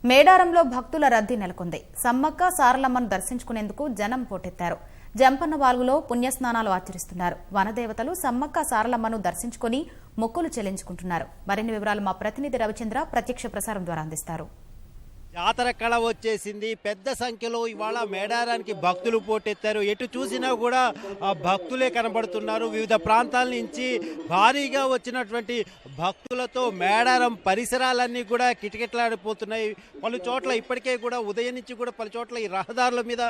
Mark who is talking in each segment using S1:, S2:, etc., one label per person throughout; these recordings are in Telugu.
S1: మేడారంలో భక్తుల రద్దీ నెలకొంది. సమ్మక్క సారలమ్మను దర్శించుకునేందుకు జనం పోటెత్తారు. జంపన్న వాగులో పుణ్యస్నానాలు ఆచరిస్తున్నారు. వనదేవతలు సమ్మక్క సారలమ్మను దర్శించుకుని మొక్కులు చెల్లించుకుంటున్నారు. మరిన్ని వివరాలు మా ప్రతినిధి రవిచంద్ర ప్రత్యక్ష ప్రసారం ద్వారా అందిస్తారు.
S2: జాతర కళ వచ్చేసింది. పెద్ద సంఖ్యలో ఇవాళ మేడారానికి భక్తులు పోటెత్తారు. ఎటు చూసినా కూడా భక్తులే కనబడుతున్నారు. వివిధ ప్రాంతాల నుంచి భారీగా వచ్చినటువంటి భక్తులతో మేడారం పరిసరాలన్నీ కూడా కిటకిటలాడిపోతున్నాయి. పలు చోట్ల ఇప్పటికే కూడా ఉదయం నుంచి కూడా పలు చోట్ల ఈ రహదారుల మీద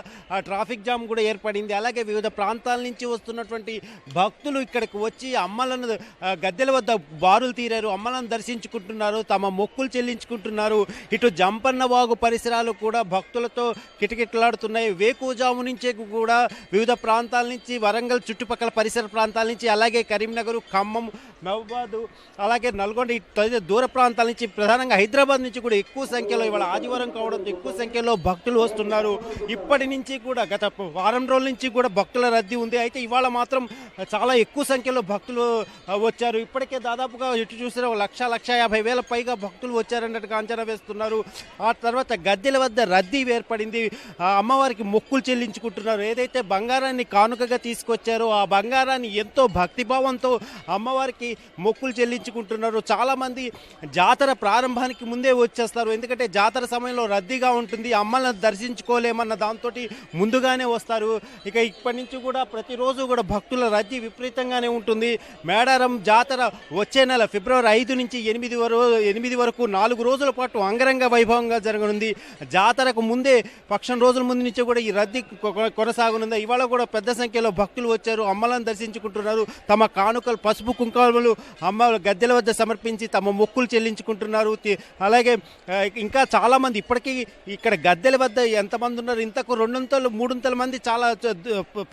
S2: ట్రాఫిక్ జామ్ కూడా ఏర్పడింది. అలాగే వివిధ ప్రాంతాల నుంచి వస్తున్నటువంటి భక్తులు ఇక్కడికి వచ్చి అమ్మలను గద్దెల వద్ద బారులు తీరారు. అమ్మలను దర్శించుకుంటున్నారు, తమ మొక్కులు చెల్లించుకుంటున్నారు. ఇటు జంపన్న వాగు పరిసరాలు కూడా భక్తులతో కిటకిటలాడుతున్నాయి. వేకువజాము నుంచే కూడా వివిధ ప్రాంతాల నుంచి, వరంగల్ చుట్టుపక్కల పరిసర ప్రాంతాల నుంచి, అలాగే కరీంనగర్, ఖమ్మం, మహబూబాద్, అలాగే నల్గొండ దూర ప్రాంతాల నుంచి, ప్రధానంగా హైదరాబాద్ నుంచి కూడా ఎక్కువ సంఖ్యలో ఇవాళ ఆదివారం కావడంతో ఎక్కువ సంఖ్యలో భక్తులు వస్తున్నారు. ఇప్పటి నుంచి కూడా గత వారం రోజుల నుంచి కూడా భక్తుల రద్దీ ఉంది. అయితే ఇవాళ మాత్రం చాలా ఎక్కువ సంఖ్యలో భక్తులు వచ్చారు. ఇప్పటికే దాదాపుగా ఎటు చూసినా 1,50,000 పైగా భక్తులు వచ్చారన్నట్టుగా అంచనా వేస్తున్నారు. ఆ తర్వాత గద్దెల వద్ద రద్దీ ఏర్పడింది. అమ్మవారికి మొక్కులు చెల్లించుకుంటున్నారు. ఏదైతే బంగారాన్ని కానుకగా తీసుకొచ్చారో ఆ బంగారాన్ని ఎంతో భక్తిభావంతో అమ్మవారికి మొక్కులు చెల్లించుకుంటున్నారు. చాలామంది జాతర ప్రారంభానికి ముందే వచ్చేస్తారు. ఎందుకంటే జాతర సమయంలో రద్దీగా ఉంటుంది, అమ్మలను దర్శించుకోలేమన్న దాంతో ముందుగానే వస్తారు. ఇక ఇప్పటి నుంచి కూడా ప్రతిరోజు కూడా భక్తుల రద్దీ విపరీతంగానే ఉంటుంది. మేడారం జాతర వచ్చే నెల ఫిబ్రవరి 5 నుంచి 8 వరకు 4 రోజుల పాటు అంగరంగ వైభవంగా జరగనుంది. జాతరకు ముందే పక్షం రోజుల ముందు నుంచి కూడా ఈ రద్దీ కొనసాగనుంది. ఇవాళ కూడా పెద్ద సంఖ్యలో భక్తులు వచ్చారు, అమ్మలను దర్శించుకుంటున్నారు. తమ కానుకలు, పసుపు కుంకాలు అమ్మ గద్దెల వద్ద సమర్పించి తమ మొక్కులు చెల్లించుకుంటున్నారు. అలాగే ఇంకా చాలామంది ఇప్పటికీ ఇక్కడ గద్దెల వద్ద ఎంతమంది ఉన్నారు, ఇంతకు 200-300 మంది చాలా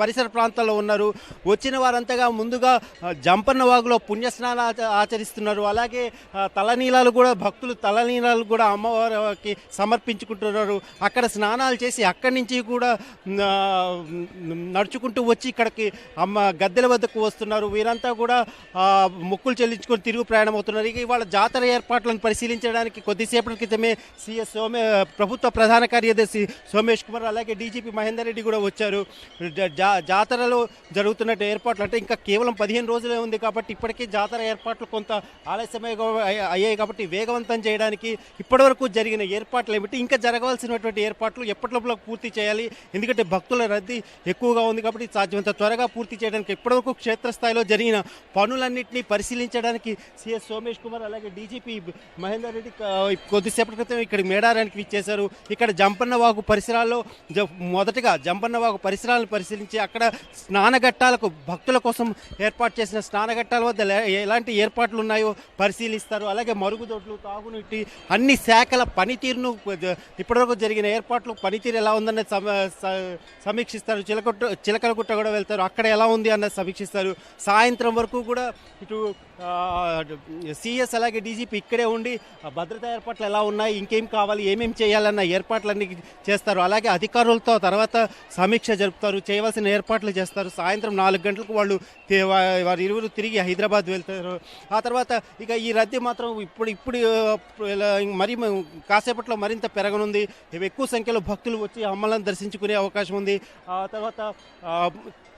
S2: పరిసర ప్రాంతాల్లో ఉన్నారు. వచ్చిన వారంతగా ముందుగా జంపన్న వాగులో పుణ్యస్నానాలు ఆచరిస్తున్నారు. అలాగే తలనీలాలు కూడా భక్తులు తలనీలాలు కూడా అమ్మవారికి సమర్పించుకుంటున్నారు. అక్కడ స్నానాలు చేసి అక్కడి నుంచి కూడా నడుచుకుంటూ వచ్చి ఇక్కడికి అమ్మ గద్దెల వద్దకు వస్తున్నారు. వీరంతా కూడా మొక్కులు చెల్లించుకొని తిరుగు ప్రయాణం అవుతున్నారు. ఇక ఇవాళ జాతర ఏర్పాట్లను పరిశీలించడానికి కొద్దిసేపటి క్రితమే సిఎస్ ప్రభుత్వ ప్రధాన కార్యదర్శి సోమేష్ కుమార్, అలాగే డీజీపీ మహేందర్ రెడ్డి కూడా వచ్చారు. జాతరలో జరుగుతున్న ఏర్పాట్లు అంటే ఇంకా కేవలం 15 రోజులే ఉంది కాబట్టి ఇప్పటికీ జాతర ఏర్పాట్లు కొంత ఆలస్యమే అయ్యాయి. కాబట్టి వేగవంతం చేయడానికి ఇప్పటివరకు జరిగిన ఏర్పాట్లు ఏమిటి, ఇంకా జరగవలసినటువంటి ఏర్పాట్లు ఎప్పటిలోపల పూర్తి చేయాలి. ఎందుకంటే భక్తుల రద్దీ ఎక్కువగా ఉంది కాబట్టి సాధ్యమంత త్వరగా పూర్తి చేయడానికి ఇప్పటివరకు క్షేత్రస్థాయిలో జరిగిన పనులన్నింటినీ పరిశీలించడానికి సిఎస్ సోమేష్ కుమార్ అలాగే డీజీపీ మహేందర్ రెడ్డి కొద్దిసేపటి క్రితం ఇక్కడ మేడారానికి విచ్చేశారు. ఇక్కడ జంపన్న వాగు పరిసరాల్లో మొదటగా జంపన్న వాగు పరిసరాలను పరిశీలించి అక్కడ స్నానఘట్టాలకు భక్తుల కోసం ఏర్పాటు చేసిన స్నానఘట్టాల వద్ద ఎలాంటి ఏర్పాట్లు ఉన్నాయో పరిశీలిస్తారు. అలాగే మరుగుదొడ్లు, తాగునీటి అన్ని శాఖల పనితీరును, ఇప్పటివరకు జరిగిన ఏర్పాట్లు పనితీరు ఎలా ఉందన్న సమీక్షిస్తారు. చిలకలగుట్ట కూడా వెళ్తారు, అక్కడ ఎలా ఉంది అన్నది సమీక్షిస్తారు. సాయంత్రం వరకు కూడా ఇటు సిఎస్ అలాగే డీజీపీ ఇక్కడే ఉండి భద్రతా ఏర్పాట్లు ఎలా ఉన్నాయి, ఇంకేం కావాలి, ఏమేమి చేయాలన్న ఏర్పాట్లన్నీ చేస్తారు. అలాగే అధికారులతో తర్వాత సమీక్ష జరుపుతారు, చేయవలసిన ఏర్పాట్లు చేస్తారు. సాయంత్రం 4 గంటలకు వారు ఇరువురు తిరిగి హైదరాబాద్ వెళ్తారు. ఆ తర్వాత ఇక ఈ రద్దీ మాత్రం ఇప్పుడు మరి కాసేపట్లో మరింత పెరగనుంది. ఎక్కువ సంఖ్యలో భక్తులు వచ్చి అమ్మలను దర్శించుకునే అవకాశం ఉంది. ఆ తర్వాత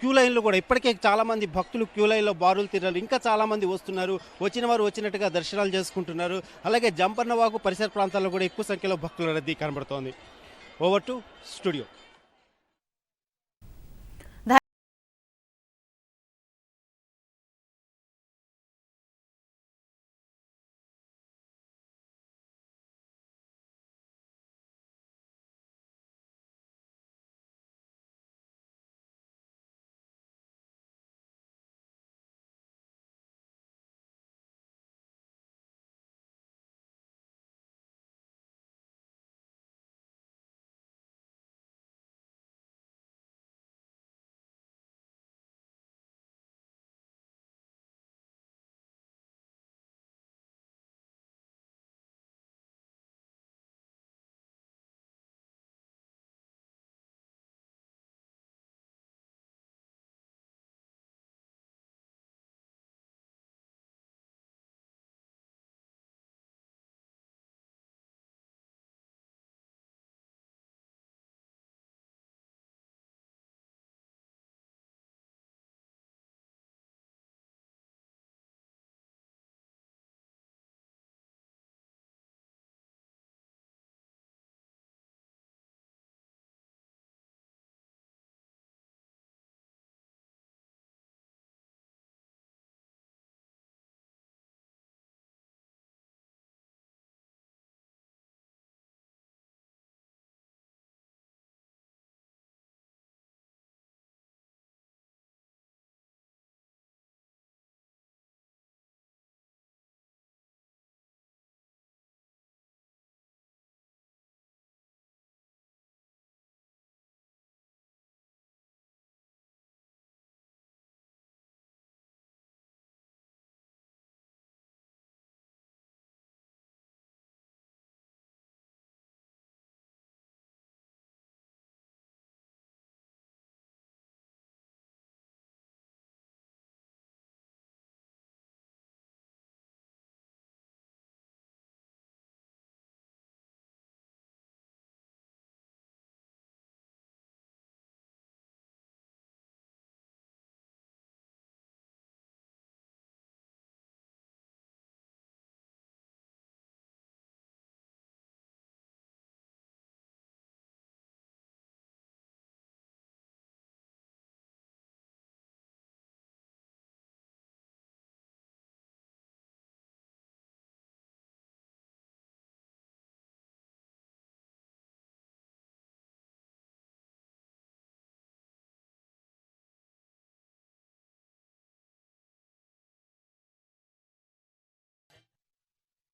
S2: క్యూ లైన్లు కూడా ఇప్పటికే చాలామంది భక్తులు క్యూ లైన్లో బారులు తీరారు. ఇంకా చాలామంది వస్తున్నారు. వచ్చిన వారు వచ్చినట్టుగా దర్శనాలు చేసుకుంటున్నారు. అలాగే జంపన్న వాగు పరిసర ప్రాంతాల్లో కూడా ఎక్కువ సంఖ్యలో భక్తుల రద్దీ కనబడుతోంది. Over to studio.